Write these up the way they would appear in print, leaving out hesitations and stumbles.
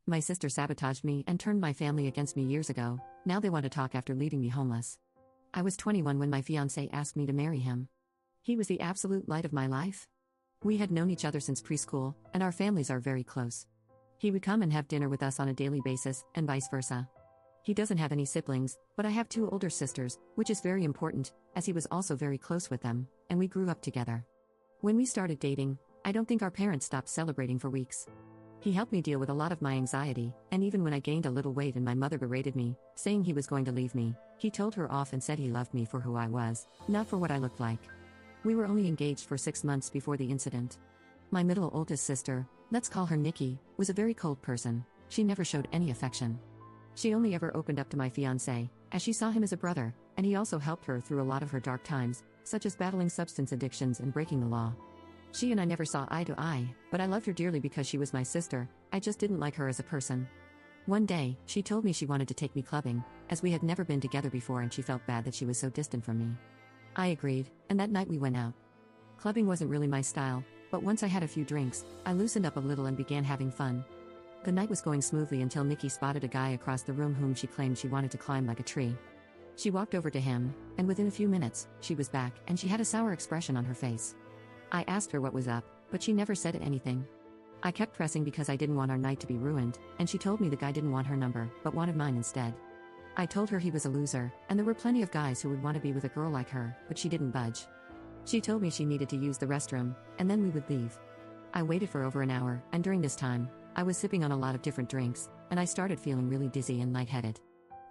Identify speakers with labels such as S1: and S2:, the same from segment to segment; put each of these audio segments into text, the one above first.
S1: My sister sabotaged me and turned my family against me years ago. Now they want to talk after leaving me homeless. I was 21 when my fiancé asked me to marry him. He was the absolute light of my life. We had known each other since preschool, and our families are very close. He would come and have dinner with us on a daily basis, and vice versa. He doesn't have any siblings, but I have 2 older sisters, which is very important, as he was also very close with them, and we grew up together. When we started dating, I don't think our parents stopped celebrating for weeks. He helped me deal with a lot of my anxiety, and even when I gained a little weight and my mother berated me, saying he was going to leave me, he told her off and said he loved me for who I was, not for what I looked like. We were only engaged for 6 months before the incident. My middle oldest sister, let's call her Nikki, was a very cold person. She never showed any affection. She only ever opened up to my fiancé, as she saw him as a brother, and he also helped her through a lot of her dark times, such as battling substance addictions and breaking the law. She and I never saw eye to eye, but I loved her dearly because she was my sister. I just didn't like her as a person. One day, she told me she wanted to take me clubbing, as we had never been together before and she felt bad that she was so distant from me. I agreed, and that night we went out. Clubbing wasn't really my style, but once I had a few drinks, I loosened up a little and began having fun. The night was going smoothly until Nikki spotted a guy across the room whom she claimed she wanted to climb like a tree. She walked over to him, and within a few minutes, she was back and she had a sour expression on her face. I asked her what was up, but she never said anything. I kept pressing because I didn't want our night to be ruined, and she told me the guy didn't want her number, but wanted mine instead. I told her he was a loser, and there were plenty of guys who would want to be with a girl like her, but she didn't budge. She told me she needed to use the restroom, and then we would leave. I waited for over an hour, and during this time, I was sipping on a lot of different drinks, and I started feeling really dizzy and lightheaded.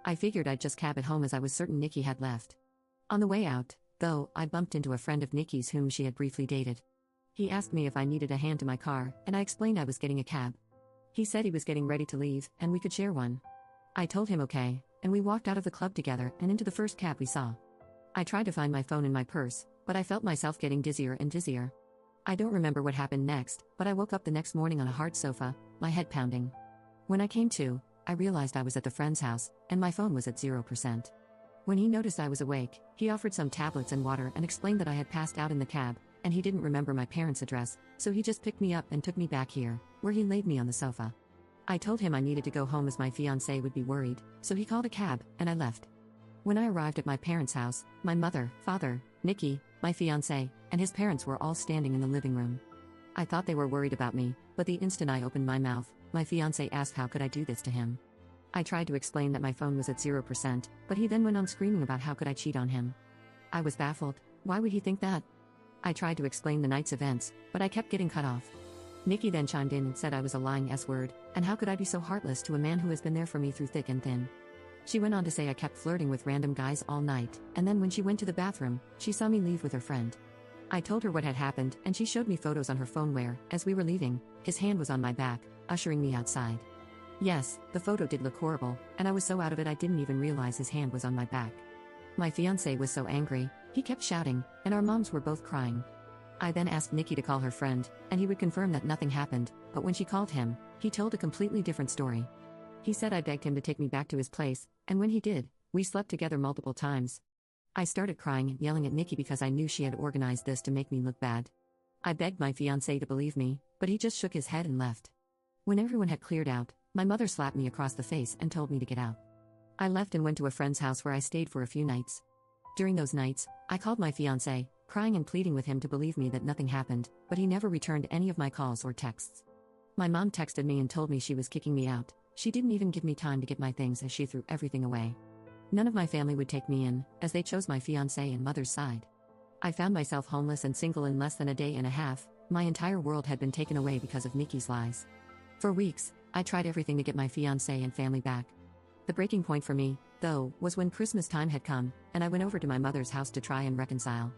S1: I figured I'd just cab it home as I was certain Nikki had left. On the way out, though, I bumped into a friend of Nikki's whom she had briefly dated. He asked me if I needed a hand to my car, and I explained I was getting a cab. He said he was getting ready to leave, and we could share one. I told him okay, and we walked out of the club together and into the first cab we saw. I tried to find my phone in my purse, but I felt myself getting dizzier and dizzier. I don't remember what happened next, but I woke up the next morning on a hard sofa, my head pounding. When I came to, I realized I was at the friend's house, and my phone was at 0%. When he noticed I was awake, he offered some tablets and water and explained that I had passed out in the cab, and he didn't remember my parents' address, so he just picked me up and took me back here, where he laid me on the sofa. I told him I needed to go home as my fiancé would be worried, so he called a cab, and I left. When I arrived at my parents' house, my mother, father, Nikki, my fiancé, and his parents were all standing in the living room. I thought they were worried about me, but the instant I opened my mouth, my fiancé asked how could I do this to him. I tried to explain that my phone was at 0%, but he then went on screaming about how could I cheat on him. I was baffled. Why would he think that? I tried to explain the night's events, but I kept getting cut off. Nikki then chimed in and said I was a lying S-word, and how could I be so heartless to a man who has been there for me through thick and thin. She went on to say I kept flirting with random guys all night, and then when she went to the bathroom, she saw me leave with her friend. I told her what had happened, and she showed me photos on her phone where, as we were leaving, his hand was on my back, ushering me outside. Yes, the photo did look horrible, and I was so out of it I didn't even realize his hand was on my back. My fiancé was so angry, he kept shouting, and our moms were both crying. I then asked Nikki to call her friend, and he would confirm that nothing happened, but when she called him, he told a completely different story. He said I begged him to take me back to his place, and when he did, we slept together multiple times. I started crying and yelling at Nikki because I knew she had organized this to make me look bad. I begged my fiancé to believe me, but he just shook his head and left. When everyone had cleared out, my mother slapped me across the face and told me to get out. I left and went to a friend's house where I stayed for a few nights. During those nights, I called my fiancé, crying and pleading with him to believe me that nothing happened, but he never returned any of my calls or texts. My mom texted me and told me she was kicking me out. She didn't even give me time to get my things as she threw everything away. None of my family would take me in, as they chose my fiancé and mother's side. I found myself homeless and single in less than a day and a half. My entire world had been taken away because of Nikki's lies. For weeks, I tried everything to get my fiancé and family back. The breaking point for me, though, was when Christmas time had come, and I went over to my mother's house to try and reconcile.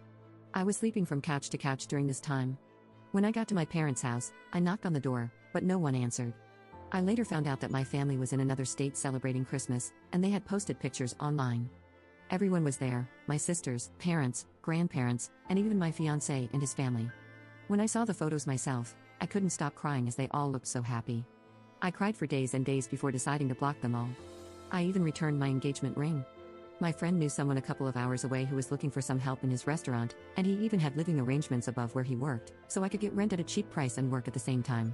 S1: I was sleeping from couch to couch during this time. When I got to my parents' house, I knocked on the door, but no one answered. I later found out that my family was in another state celebrating Christmas, and they had posted pictures online. Everyone was there, my sisters, parents, grandparents, and even my fiancé and his family. When I saw the photos myself, I couldn't stop crying as they all looked so happy. I cried for days and days before deciding to block them all. I even returned my engagement ring. My friend knew someone a couple of hours away who was looking for some help in his restaurant, and he even had living arrangements above where he worked, so I could get rent at a cheap price and work at the same time.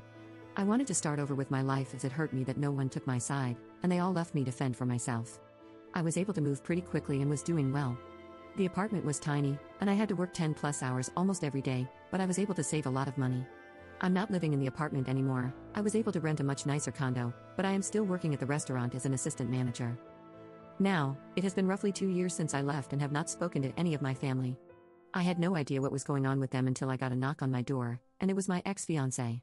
S1: I wanted to start over with my life as it hurt me that no one took my side, and they all left me to fend for myself. I was able to move pretty quickly and was doing well. The apartment was tiny, and I had to work 10+ hours almost every day, but I was able to save a lot of money. I'm not living in the apartment anymore. I was able to rent a much nicer condo, but I am still working at the restaurant as an assistant manager. Now, it has been roughly 2 years since I left and have not spoken to any of my family. I had no idea what was going on with them until I got a knock on my door, and it was my ex-fiancé.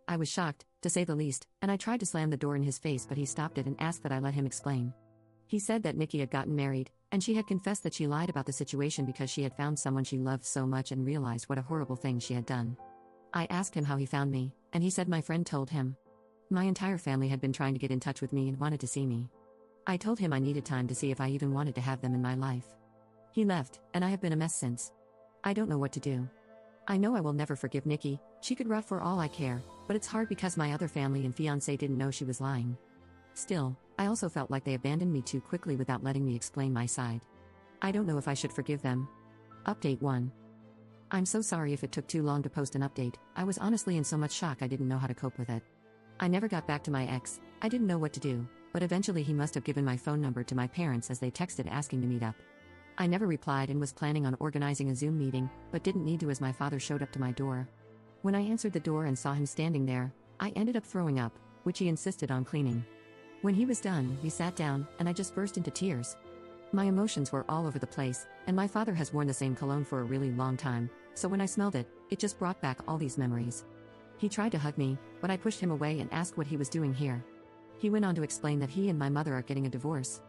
S1: I was shocked, to say the least, and I tried to slam the door in his face, but he stopped it and asked that I let him explain. He said that Nikki had gotten married, and she had confessed that she lied about the situation because she had found someone she loved so much and realized what a horrible thing she had done. I asked him how he found me, and he said my friend told him. My entire family had been trying to get in touch with me and wanted to see me. I told him I needed time to see if I even wanted to have them in my life. He left, and I have been a mess since. I don't know what to do. I know I will never forgive Nikki. She could rot for all I care, but it's hard because my other family and fiancé didn't know she was lying. Still, I also felt like they abandoned me too quickly without letting me explain my side. I don't know if I should forgive them. Update 1. I'm so sorry if it took too long to post an update. I was honestly in so much shock I didn't know how to cope with it. I never got back to my ex. I didn't know what to do, but eventually he must have given my phone number to my parents as they texted asking to meet up. I never replied and was planning on organizing a Zoom meeting, but didn't need to as my father showed up to my door. When I answered the door and saw him standing there, I ended up throwing up, which he insisted on cleaning. When he was done, we sat down, and I just burst into tears. My emotions were all over the place, and my father has worn the same cologne for a really long time, so when I smelled it, it just brought back all these memories. He tried to hug me, but I pushed him away and asked what he was doing here. He went on to explain that he and my mother are getting a divorce.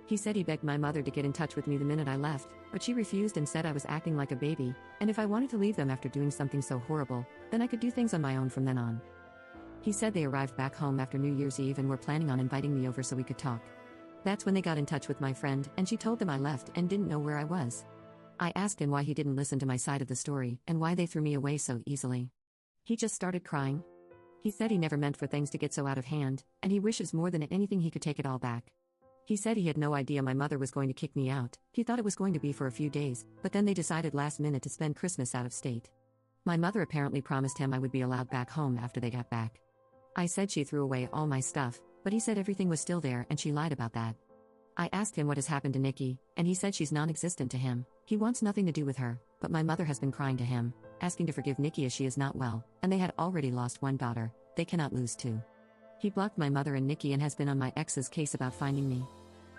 S1: He said he begged my mother to get in touch with me the minute I left, but she refused and said I was acting like a baby, and if I wanted to leave them after doing something so horrible, then I could do things on my own from then on. He said they arrived back home after New Year's Eve and were planning on inviting me over so we could talk. That's when they got in touch with my friend, and she told them I left and didn't know where I was. I asked him why he didn't listen to my side of the story and why they threw me away so easily. He just started crying. He said he never meant for things to get so out of hand, and he wishes more than anything he could take it all back. He said he had no idea my mother was going to kick me out. He thought it was going to be for a few days, but then they decided last minute to spend Christmas out of state. My mother apparently promised him I would be allowed back home after they got back. I said she threw away all my stuff, but he said everything was still there and she lied about that. I asked him what has happened to Nikki, and he said she's non-existent to him. He wants nothing to do with her, but my mother has been crying to him, asking to forgive Nikki as she is not well, and they had already lost one daughter. They cannot lose two. He blocked my mother and Nikki and has been on my ex's case about finding me.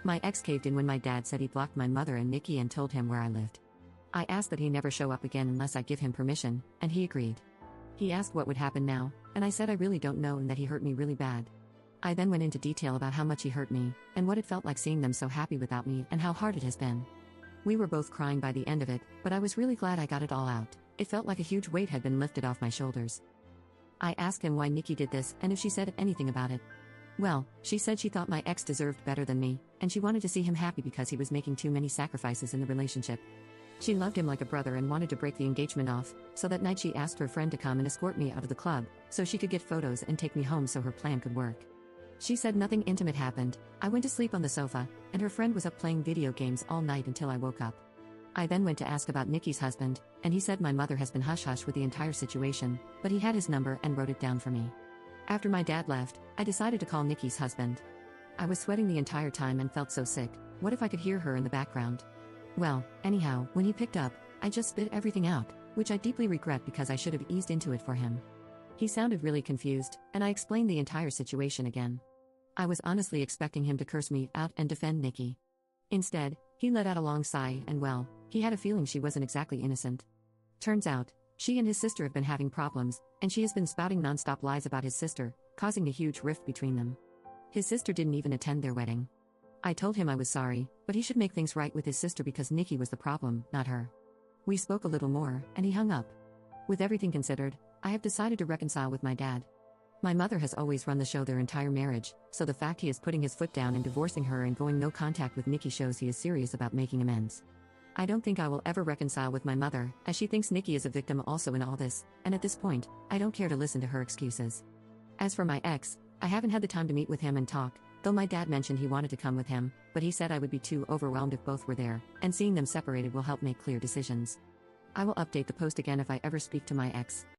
S1: My ex caved in when my dad said he blocked my mother and Nikki and told him where I lived. I asked that he never show up again unless I give him permission, and he agreed. He asked what would happen now, and I said I really don't know and that he hurt me really bad. I then went into detail about how much he hurt me, and what it felt like seeing them so happy without me and how hard it has been. We were both crying by the end of it, but I was really glad I got it all out. It felt like a huge weight had been lifted off my shoulders. I asked him why Nikki did this and if she said anything about it. Well, she said she thought my ex deserved better than me, and she wanted to see him happy because he was making too many sacrifices in the relationship. She loved him like a brother and wanted to break the engagement off, so that night she asked her friend to come and escort me out of the club, so she could get photos and take me home so her plan could work. She said nothing intimate happened. I went to sleep on the sofa, and her friend was up playing video games all night until I woke up. I then went to ask about Nikki's husband, and he said my mother has been hush-hush with the entire situation, but he had his number and wrote it down for me. After my dad left, I decided to call Nikki's husband. I was sweating the entire time and felt so sick. What if I could hear her in the background? Well, anyhow, when he picked up, I just spit everything out, which I deeply regret because I should have eased into it for him. He sounded really confused, and I explained the entire situation again. I was honestly expecting him to curse me out and defend Nikki. Instead, he let out a long sigh and well, he had a feeling she wasn't exactly innocent. Turns out, she and his sister have been having problems, and she has been spouting non-stop lies about his sister, causing a huge rift between them. His sister didn't even attend their wedding. I told him I was sorry, but he should make things right with his sister because Nikki was the problem, not her. We spoke a little more, and he hung up. With everything considered, I have decided to reconcile with my dad. My mother has always run the show their entire marriage, so the fact he is putting his foot down and divorcing her and going no contact with Nikki shows he is serious about making amends. I don't think I will ever reconcile with my mother, as she thinks Nikki is a victim also in all this, and at this point, I don't care to listen to her excuses. As for my ex, I haven't had the time to meet with him and talk, though my dad mentioned he wanted to come with him, but he said I would be too overwhelmed if both were there, and seeing them separated will help make clear decisions. I will update the post again if I ever speak to my ex.